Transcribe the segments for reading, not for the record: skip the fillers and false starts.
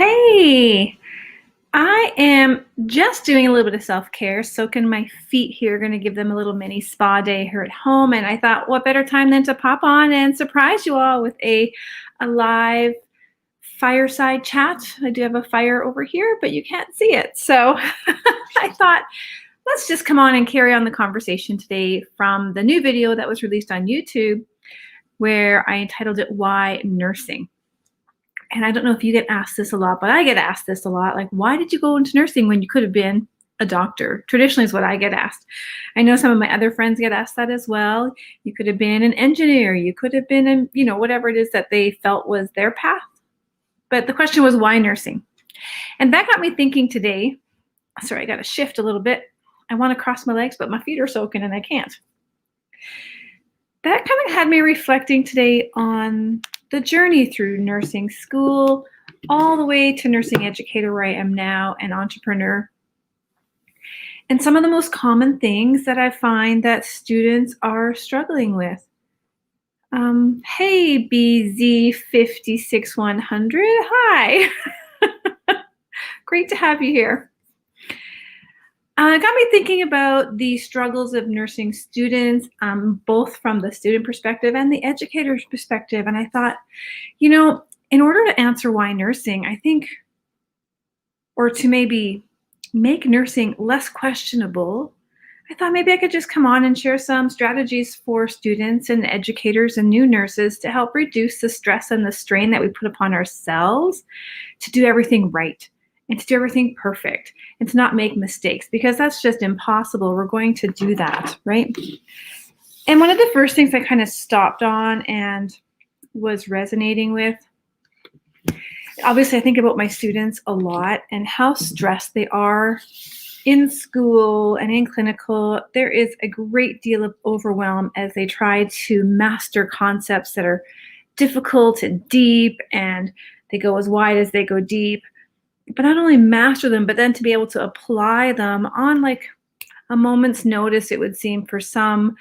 Hey, I am just doing a little bit of self-care, soaking my feet here, going to give them a little mini spa day here at home. And I thought, what better time than to pop on and surprise you all with a live fireside chat. I do have a fire over here, but you can't see it. So I thought, let's just come on and carry on the conversation today from the new video that was released on YouTube, where I entitled it, Why Nursing? And I don't know if you get asked this a lot, but I get asked this a lot. Like, why did you go into nursing when you could have been a doctor? Traditionally is what I get asked. I know some of my other friends get asked that as well. You could have been an engineer. You could have been, whatever it is that they felt was their path. But the question was, why nursing? And that got me thinking today. Sorry, I got to shift a little bit. I want to cross my legs, but my feet are soaking and I can't. That kind of had me reflecting today on the journey through nursing school, all the way to nursing educator where I am now, an entrepreneur. And some of the most common things that I find that students are struggling with. Hey, BZ56100, hi. Great to have you here. It got me thinking about the struggles of nursing students, both from the student perspective and the educator's perspective. And I thought, in order to answer why nursing, I think, or to maybe make nursing less questionable, I thought maybe I could just come on and share some strategies for students and educators and new nurses to help reduce the stress and the strain that we put upon ourselves to do everything right and to do everything perfect and to not make mistakes, because that's just impossible. We're going to do that, right? And one of the first things I kind of stopped on and was resonating with, obviously I think about my students a lot and how stressed they are in school and in clinical. There is a great deal of overwhelm as they try to master concepts that are difficult and deep, and they go as wide as they go deep. But not only master them, but then to be able to apply them on like a moment's notice, it would seem, for some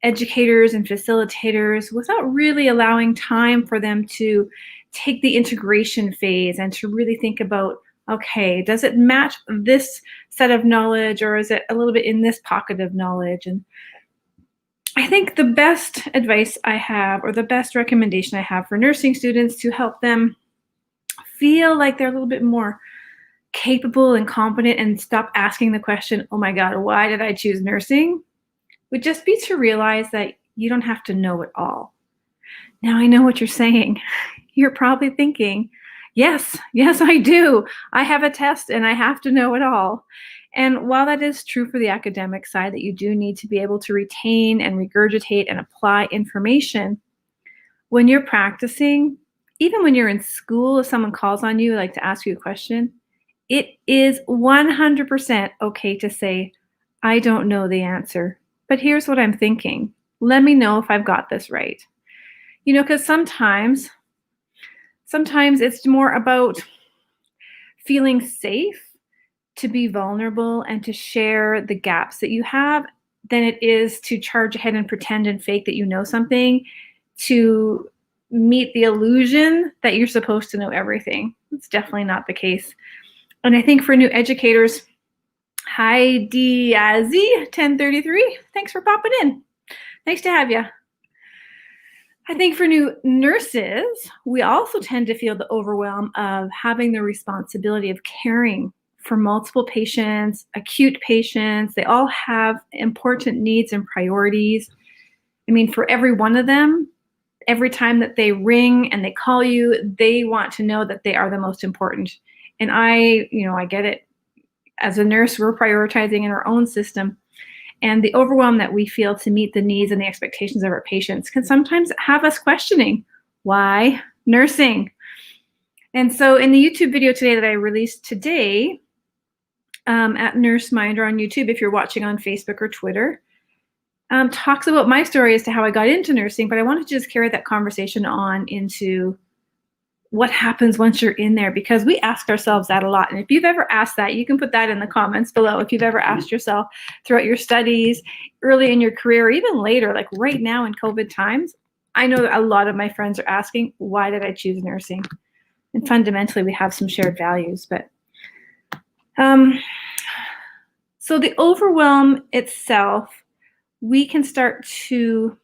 educators and facilitators, without really allowing time for them to take the integration phase and to really think about, okay, does it match this set of knowledge, or is it a little bit in this pocket of knowledge? And I think the best advice I have, or the best recommendation I have for nursing students to help them feel like they're a little bit more capable and competent and stop asking the question, oh my God, why did I choose nursing? Would just be to realize that you don't have to know it all. Now I know what you're saying. You're probably thinking, yes, I do. I have a test and I have to know it all. And while that is true for the academic side, that you do need to be able to retain and regurgitate and apply information, when you're practicing, even when you're in school, if someone calls on you, like to ask you a question, it is 100% okay to say, I don't know the answer, but here's what I'm thinking. Let me know if I've got this right. Because sometimes it's more about feeling safe to be vulnerable and to share the gaps that you have than it is to charge ahead and pretend and fake that you know something to meet the illusion that you're supposed to know everything. It's definitely not the case. And I think for new educators, hi Diaz1033, thanks for popping in. Nice to have you. I think for new nurses, we also tend to feel the overwhelm of having the responsibility of caring for multiple patients, acute patients. They all have important needs and priorities. I mean, for every one of them, every time that they ring and they call you, they want to know that they are the most important. And I get it. As a nurse, we're prioritizing in our own system. And the overwhelm that we feel to meet the needs and the expectations of our patients can sometimes have us questioning, why nursing? And so in the YouTube video today that I released today, at Nurse Minder on YouTube, if you're watching on Facebook or Twitter, talks about my story as to how I got into nursing, but I wanted to just carry that conversation on into what happens once you're in there, because we ask ourselves that a lot. And if you've ever asked that, you can put that in the comments below. If you've ever asked yourself throughout your studies, early in your career, or even later, like right now in COVID times, I know that a lot of my friends are asking, why did I choose nursing? And fundamentally, we have some shared values. But so the overwhelm itself, we can start to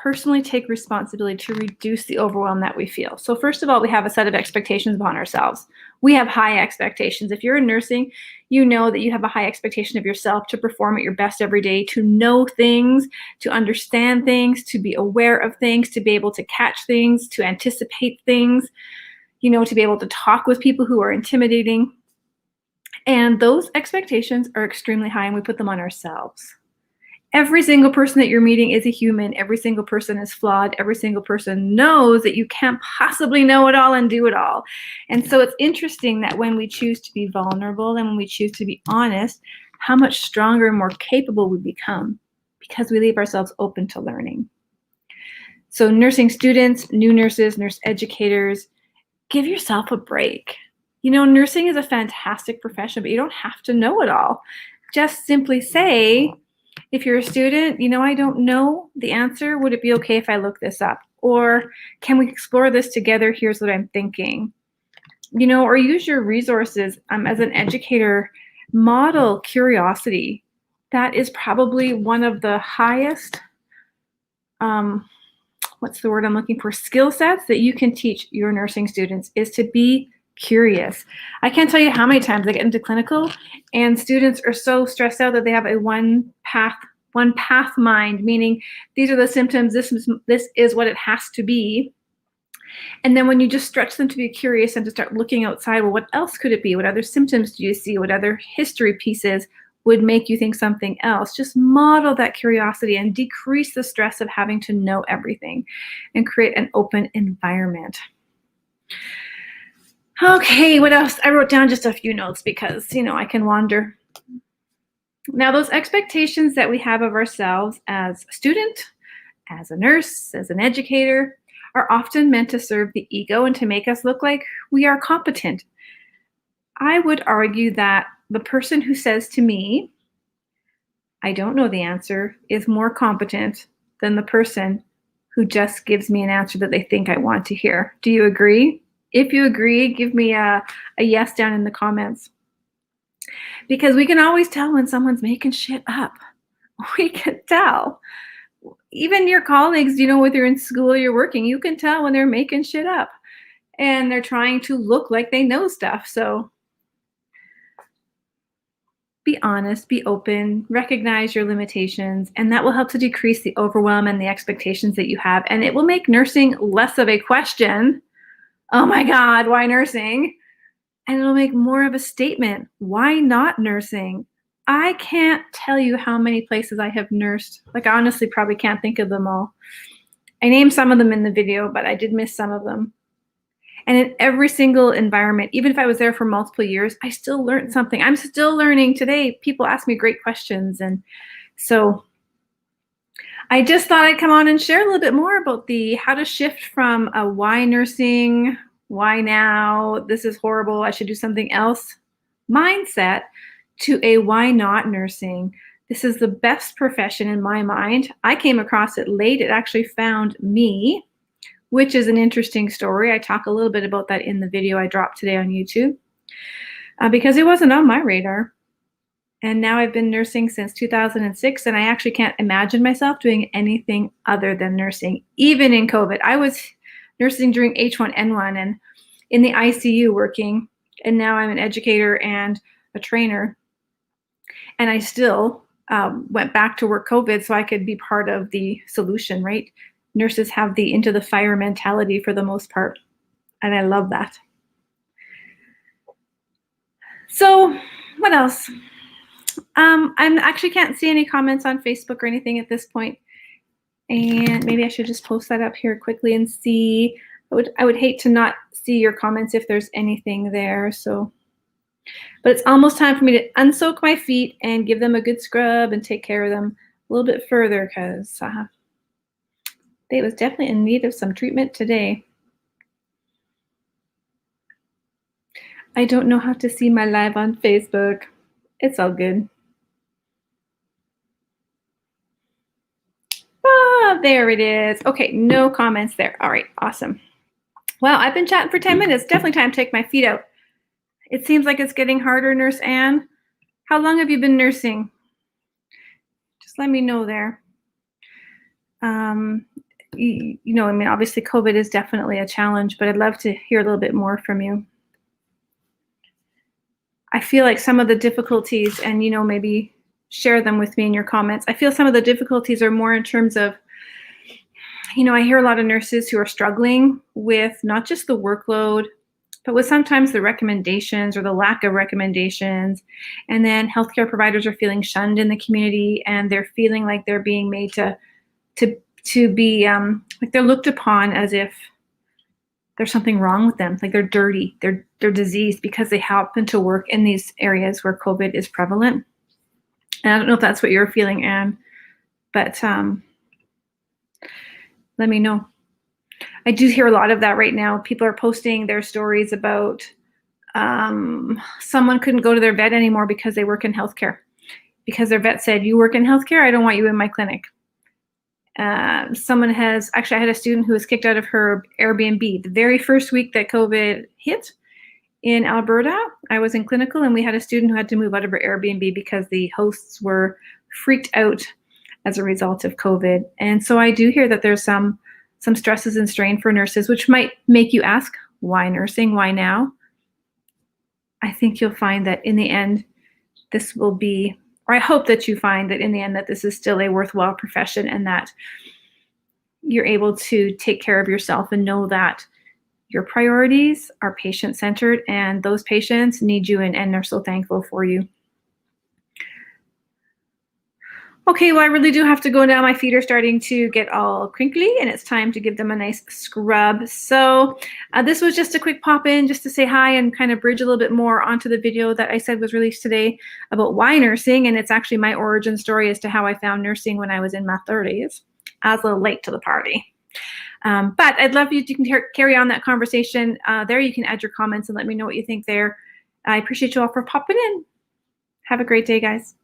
personally take responsibility to reduce the overwhelm that we feel. So first of all, we have a set of expectations upon ourselves. We have high expectations. If you're in nursing, you know that you have a high expectation of yourself to perform at your best every day, to know things, to understand things, to be aware of things, to be able to catch things, to anticipate things, you know, to be able to talk with people who are intimidating. And those expectations are extremely high, and we put them on ourselves. Every single person that you're meeting is a human. Every single person is flawed. Every single person knows that you can't possibly know it all and do it all. And so it's interesting that when we choose to be vulnerable and when we choose to be honest, how much stronger and more capable we become because we leave ourselves open to learning. So nursing students, new nurses, nurse educators, give yourself a break. You know, nursing is a fantastic profession, but you don't have to know it all. Just simply say, if you're a student, you know, I don't know the answer. Would it be okay if I look this up? Or can we explore this together? Here's what I'm thinking. You know, or use your resources as an educator, model curiosity. That is probably one of the highest, what's the word I'm looking for, skill sets that you can teach your nursing students is to be curious. I can't tell you how many times I get into clinical and students are so stressed out that they have a one path mind, meaning these are the symptoms, this is what it has to be. And then when you just stretch them to be curious and to start looking outside, well, what else could it be? What other symptoms do you see? What other history pieces would make you think something else? Just model that curiosity and decrease the stress of having to know everything and create an open environment. Okay, what else? I wrote down just a few notes because, you know, I can wander. Now, those expectations that we have of ourselves as a student, as a nurse, as an educator, are often meant to serve the ego and to make us look like we are competent. I would argue that the person who says to me, I don't know the answer, is more competent than the person who just gives me an answer that they think I want to hear. Do you agree? If you agree, give me a yes down in the comments. Because we can always tell when someone's making shit up. We can tell. Even your colleagues, you know, whether you're in school or you're working, you can tell when they're making shit up. And they're trying to look like they know stuff. So be honest, be open, recognize your limitations, and that will help to decrease the overwhelm and the expectations that you have. And it will make nursing less of a question. Oh my God, why nursing? And it'll make more of a statement. Why not nursing? I can't tell you how many places I have nursed. Like, I honestly probably can't think of them all. I named some of them in the video, but I did miss some of them. And in every single environment, even if I was there for multiple years, I still learned something. I'm still learning today. People ask me great questions. And so I just thought I'd come on and share a little bit more about the how to shift from a why nursing, why now, this is horrible, I should do something else mindset to a why not nursing. This is the best profession in my mind. I came across it late. It actually found me, which is an interesting story. I talk a little bit about that in the video I dropped today on YouTube because it wasn't on my radar. And now I've been nursing since 2006, and I actually can't imagine myself doing anything other than nursing, even in COVID. I was nursing during H1N1 and in the ICU working, and now I'm an educator and a trainer. And I still went back to work COVID so I could be part of the solution, right? Nurses have the into the fire mentality for the most part, and I love that. So what else? I actually can't see any comments on Facebook or anything at this point. And maybe I should just post that up here quickly and see. I would hate to not see your comments if there's anything there. So, but it's almost time for me to unsoak my feet and give them a good scrub and take care of them a little bit further because they was definitely in need of some treatment today. I don't know how to see my live on Facebook. It's all good. Ah, there it is. Okay, no comments there. All right, awesome. Wow, I've been chatting for 10 minutes. Definitely time to take my feet out. It seems like it's getting harder, Nurse Anne. How long have you been nursing? Just let me know there. I mean, obviously COVID is definitely a challenge, but I'd love to hear a little bit more from you. I feel like some of the difficulties, and maybe share them with me in your comments. I feel some of the difficulties are more in terms of, I hear a lot of nurses who are struggling with not just the workload, but with sometimes the recommendations or the lack of recommendations. And then healthcare providers are feeling shunned in the community, and they're feeling like they're being made to be like they're looked upon as if there's something wrong with them, like they're dirty, they're diseased because they happen to work in these areas where COVID is prevalent. And I don't know if that's what you're feeling, Anne, but let me know. I do hear a lot of that right now. People are posting their stories about someone couldn't go to their vet anymore because they work in healthcare. Because their vet said, "You work in healthcare, I don't want you in my clinic." I had a student who was kicked out of her Airbnb the very first week that COVID hit in Alberta. I was in clinical, and we had a student who had to move out of her Airbnb because the hosts were freaked out as a result of COVID. And so I do hear that there's some stresses and strain for nurses, which might make you ask, why nursing? Why now? I think you'll find that in the end, this will be, or I hope that you find that in the end that this is still a worthwhile profession, and that you're able to take care of yourself and know that your priorities are patient-centered, and those patients need you and are so thankful for you. Okay, well, I really do have to go now. My feet are starting to get all crinkly, and it's time to give them a nice scrub. So this was just a quick pop-in just to say hi and kind of bridge a little bit more onto the video that I said was released today about why nursing, and it's actually my origin story as to how I found nursing when I was in my 30s. I was a little late to the party. But I'd love you to carry on that conversation. There you can add your comments and let me know what you think there. I appreciate you all for popping in. Have a great day, guys.